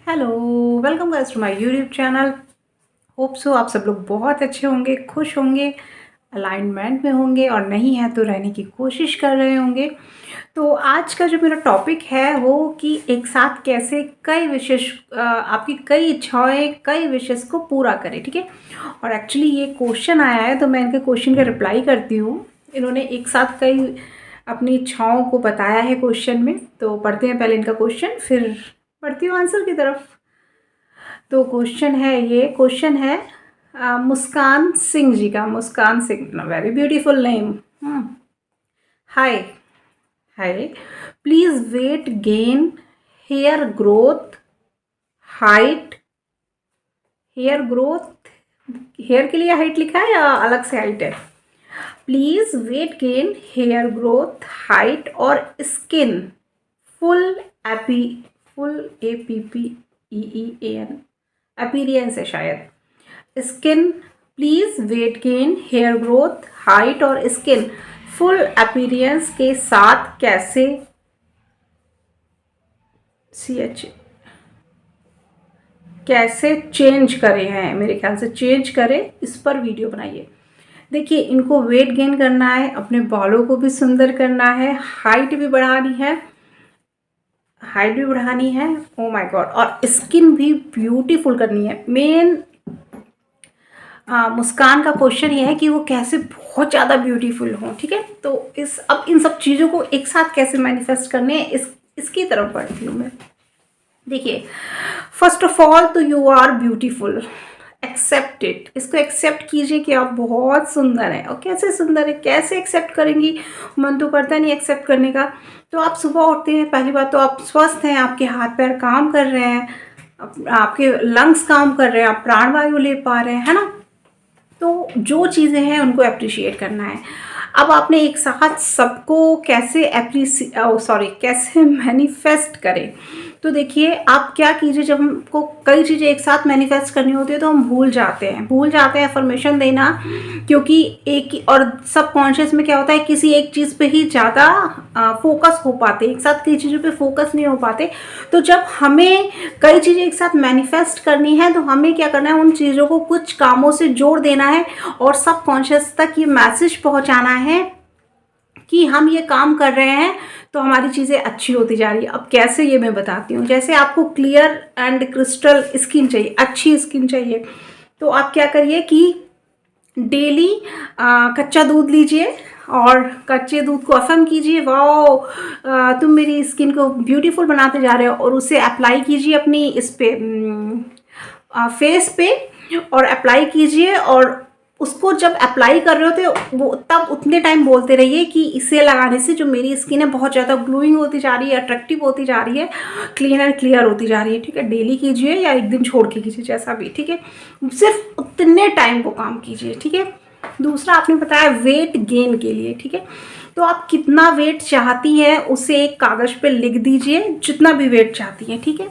Hello, welcome guys to my YouTube channel. Hope so आप सब लोग बहुत अच्छे होंगे, खुश होंगे, अलाइनमेंट में होंगे और नहीं है तो रहने की कोशिश कर रहे होंगे। तो आज का जो मेरा टॉपिक है वो कि एक साथ कैसे कई विशेष आपकी कई इच्छाएं कई विशेष को पूरा करें, ठीक है। और एक्चुअली ये क्वेश्चन आया है तो मैं इनके क्वेश्चन का रिप्लाई करती हूँ। इन्होंने एक साथ कई अपनी इच्छाओं को बताया है क्वेश्चन में, तो पढ़ते हैं पहले इनका क्वेश्चन, फिर बढ़ती हूँ आंसर की तरफ। तो क्वेश्चन है मुस्कान सिंह जी का। Muskan Singh, very beautiful name. Hi hi, please weight gain, hair growth, height, hair growth, hair के लिए हाइट लिखा है या अलग से हाइट है? Please weight gain, hair growth, height और स्किन फुल एपी फुल APPEEAN अपीरियंस है शायद। Skin, please weight gain, hair growth, height और स्किन फुल अपीरियंस के साथ कैसे CH कैसे चेंज करें हैं, मेरे ख्याल से चेंज करें, इस पर वीडियो बनाइए। देखिए, इनको वेट गेन करना है, अपने बालों को भी सुंदर करना है, हाइट भी बढ़ानी है, ओ माय गॉड, और स्किन भी ब्यूटीफुल करनी है। मेन मुस्कान का क्वेश्चन ये है कि वो कैसे बहुत ज़्यादा ब्यूटीफुल हों, ठीक है। तो अब इन सब चीज़ों को एक साथ कैसे मैनिफेस्ट करने हैं, इसकी तरफ बढ़ती हूँ मैं। देखिए, फर्स्ट ऑफ ऑल तो you are beautiful, accept it. इसको एक्सेप्ट कीजिए कि आप बहुत सुंदर हैं। और कैसे सुंदर है, कैसे एक्सेप्ट करेंगी? मन तो करता नहीं एक्सेप्ट करने का। तो आप सुबह उठते हैं, पहली बात तो आप स्वस्थ हैं, आपके हाथ पैर काम कर रहे हैं, आपके लंग्स काम कर रहे हैं, आप प्राणवायु ले पा रहे हैं, है ना। तो जो चीज़ें हैं उनको अप्रिशिएट करना है। अब आपने एक साथ सबको कैसे मैनिफेस्ट करें। तो देखिए, आप क्या कीजिए, जब हमको कई चीज़ें एक साथ मैनिफेस्ट करनी होती है तो हम भूल जाते हैं अफर्मेशन देना, क्योंकि और सबकॉन्शियस में क्या होता है, किसी एक चीज़ पे ही ज़्यादा फोकस हो पाते, एक साथ कई चीज़ों पे फोकस नहीं हो पाते। तो जब हमें कई चीज़ें एक साथ मैनिफेस्ट करनी है तो हमें क्या करना है, उन चीज़ों को कुछ कामों से जोड़ देना है और सबकॉन्शियस तक ये मैसेज पहुंचाना है कि हम ये काम कर रहे हैं तो हमारी चीज़ें अच्छी होती जा रही है। अब कैसे, ये मैं बताती हूँ। जैसे आपको क्लियर एंड क्रिस्टल स्किन चाहिए, अच्छी स्किन चाहिए, तो आप क्या करिए कि डेली कच्चा दूध लीजिए और कच्चे दूध को अफर्म कीजिए, वाओ तुम मेरी स्किन को ब्यूटीफुल बनाते जा रहे हो, और उसे अप्लाई कीजिए अपनी इस पे फेस पे, और अप्लाई कीजिए। और उसको जब अप्लाई कर रहे हो तो वो तब उतने टाइम बोलते रहिए कि इसे लगाने से जो मेरी स्किन है बहुत ज़्यादा ग्लोइंग होती जा रही है, अट्रैक्टिव होती जा रही है, क्लीन एंड क्लियर होती जा रही है, ठीक है। डेली कीजिए या एक दिन छोड़ के कीजिए, जैसा भी, ठीक है। सिर्फ उतने टाइम को काम कीजिए, ठीक है। दूसरा, आपने बताया वेट गेन के लिए, ठीक है। तो आप कितना वेट चाहती हैं उसे एक कागज़ पे लिख दीजिए, जितना भी वेट चाहती हैं, ठीक है।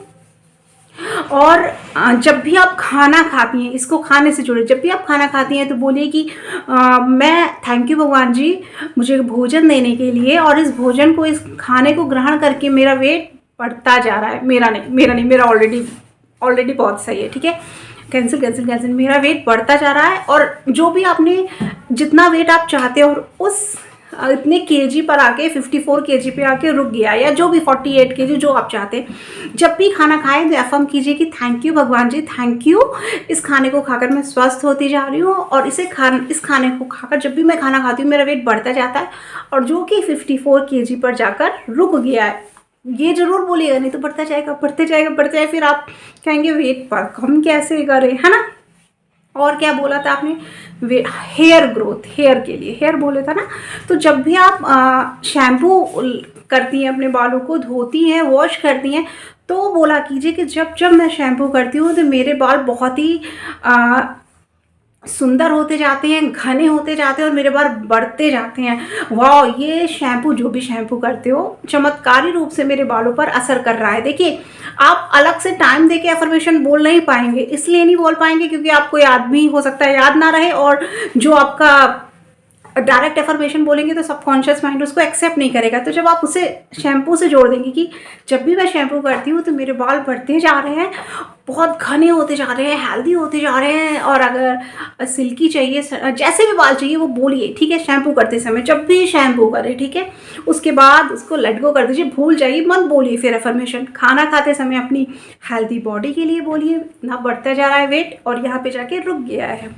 और जब भी आप खाना खाती हैं, इसको खाने से जुड़े, जब भी आप खाना खाती हैं तो बोलिए कि मैं थैंक यू भगवान जी मुझे भोजन देने के लिए, और इस भोजन को, इस खाने को ग्रहण करके मेरा वेट बढ़ता जा रहा है। मेरा ऑलरेडी बहुत सही है, ठीक है। कैंसिल, मेरा वेट बढ़ता जा रहा है, और जो भी आपने जितना वेट आप चाहते हो और उस इतने केजी पर आके 54 केजी पे आके रुक गया, या जो भी 48 केजी जो आप चाहते हैं, जब भी खाना खाएं तो अफर्म कीजिए कि थैंक यू भगवान जी, थैंक यू, इस खाने को खाकर मैं स्वस्थ होती जा रही हूँ, और इस खाने को खाकर जब भी मैं खाना खाती हूँ मेरा वेट बढ़ता जाता है, और जो कि 54 केजी पर जाकर रुक गया है। ये जरूर बोलिएगा, नहीं तो बढ़ता जाएगा, फिर आप कहेंगे वेट पर कम कैसे करें, है ना। और क्या बोला था आपने? हेयर ग्रोथ, हेयर के लिए हेयर बोले था ना। तो जब भी आप शैम्पू करती हैं, अपने बालों को धोती हैं, वॉश करती हैं, तो बोला कीजिए कि जब जब मैं शैम्पू करती हूँ तो मेरे बाल बहुत ही सुंदर होते जाते हैं, घने होते जाते हैं, और मेरे बाल बढ़ते जाते हैं। वाह, ये शैम्पू, जो भी शैम्पू करते हो, चमत्कारी रूप से मेरे बालों पर असर कर रहा है। देखिए, आप अलग से टाइम देके अफर्मेशन बोल नहीं पाएंगे, इसलिए नहीं बोल पाएंगे क्योंकि आपको याद भी हो सकता है याद ना रहे, और जो आपका डायरेक्ट एफर्मेशन बोलेंगे तो सबकॉन्शियस माइंड उसको एक्सेप्ट नहीं करेगा। तो जब आप उसे शैम्पू से जोड़ देंगे कि जब भी मैं शैम्पू करती हूँ तो मेरे बाल बढ़ते जा रहे हैं, बहुत घने होते जा रहे हैं, हेल्दी होते जा रहे हैं, और अगर सिल्की चाहिए, जैसे भी बाल चाहिए वो बोलिए, ठीक है, शैम्पू करते समय, जब भी शैम्पू करें, ठीक है, उसके बाद उसको लेट गो कर दीजिए, भूल जाइए, मत बोलिए फिर अफर्मेशन। खाना खाते समय अपनी हेल्दी बॉडी के लिए बोलिए, ना बढ़ता जा रहा है वेट और यहाँ पे जाके रुक गया है।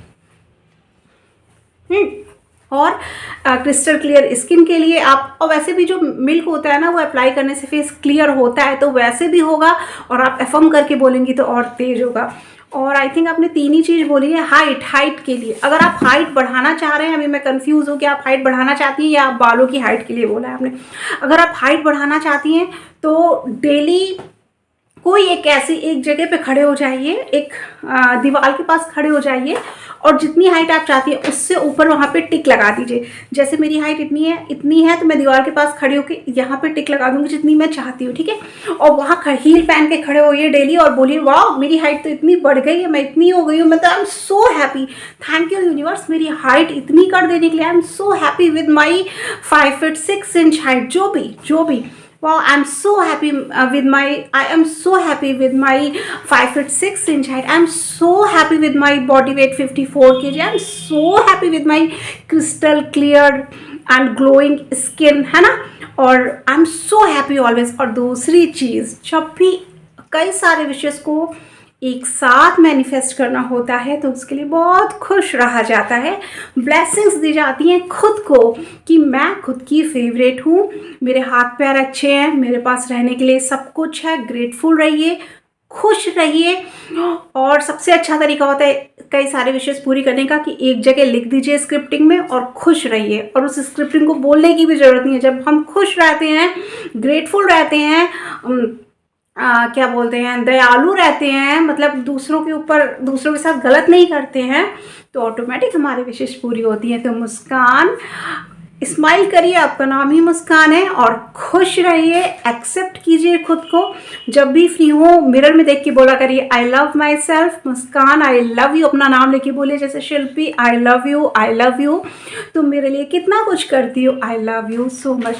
और क्रिस्टल क्लियर स्किन के लिए आप, और वैसे भी जो मिल्क होता है ना वो अप्लाई करने से फेस क्लियर होता है, तो वैसे भी होगा, और आप एफर्म करके बोलेंगी तो और तेज होगा। और आई थिंक आपने 3 ही चीज़ बोली है। हाइट के लिए, अगर आप हाइट बढ़ाना चाह रहे हैं, अभी मैं कंफ्यूज हूँ कि आप हाइट बढ़ाना चाहती हैं या आप बालों की हाइट के लिए बोला है आपने। अगर आप हाइट बढ़ाना चाहती हैं तो डेली कोई एक जगह पे खड़े हो जाइए, एक दीवार के पास खड़े हो जाइए, और जितनी हाइट आप चाहती हैं उससे ऊपर वहाँ पे टिक लगा दीजिए। जैसे मेरी हाइट इतनी है तो मैं दीवार के पास खड़ी होकर यहाँ पे टिक लगा दूंगी जितनी मैं चाहती हूँ, ठीक है। और वहाँ हील पहन के खड़े होइए डेली और बोलिए वाह मेरी हाइट तो इतनी बढ़ गई है, मैं इतनी हो गई हूँ, मतलब I am so happy, thank you universe मेरी हाइट इतनी कर देने के लिए, I am so happy with my 5 feet 6 inch height, जो भी Wow, I'm so happy I am so happy with my 5 feet 6 inch height. I'm so happy with my body weight 54 kg. I'm so happy with my crystal clear and glowing skin, है ना। और I'm so happy always। और दूसरी चीज़, जब भी कई सारे विशेष को एक साथ मैनिफेस्ट करना होता है तो उसके लिए बहुत खुश रहा जाता है, ब्लेसिंग्स दी जाती हैं खुद को कि मैं खुद की फेवरेट हूँ, मेरे हाथ पैर अच्छे हैं, मेरे पास रहने के लिए सब कुछ है, ग्रेटफुल रहिए, खुश रहिए। और सबसे अच्छा तरीका होता है कई सारे विशेष पूरी करने का कि एक जगह लिख दीजिए स्क्रिप्टिंग में और खुश रहिए, और उस स्क्रिप्टिंग को बोलने की भी ज़रूरत नहीं है। जब हम खुश रहते हैं, ग्रेटफुल रहते हैं, क्या बोलते हैं, दयालु रहते हैं, मतलब दूसरों के साथ गलत नहीं करते हैं, तो ऑटोमेटिक हमारी विशेष पूरी होती है। तो मुस्कान, स्माइल करिए, आपका नाम ही मुस्कान है, और खुश रहिए, एक्सेप्ट कीजिए खुद को। जब भी फ्री हो मिरर में देख के बोला करिए I love my self, Muskan I love you, अपना नाम लेके बोलिए, जैसे शिल्पी आई लव यू, तुम मेरे लिए कितना कुछ करती हो, I love you so much.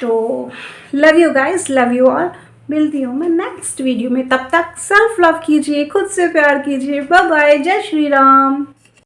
तो love you guys, love you all. मिलती हूँ मैं नेक्स्ट वीडियो में, तब तक सेल्फ लव कीजिए, खुद से प्यार कीजिए। बाय बाय, जय श्री राम।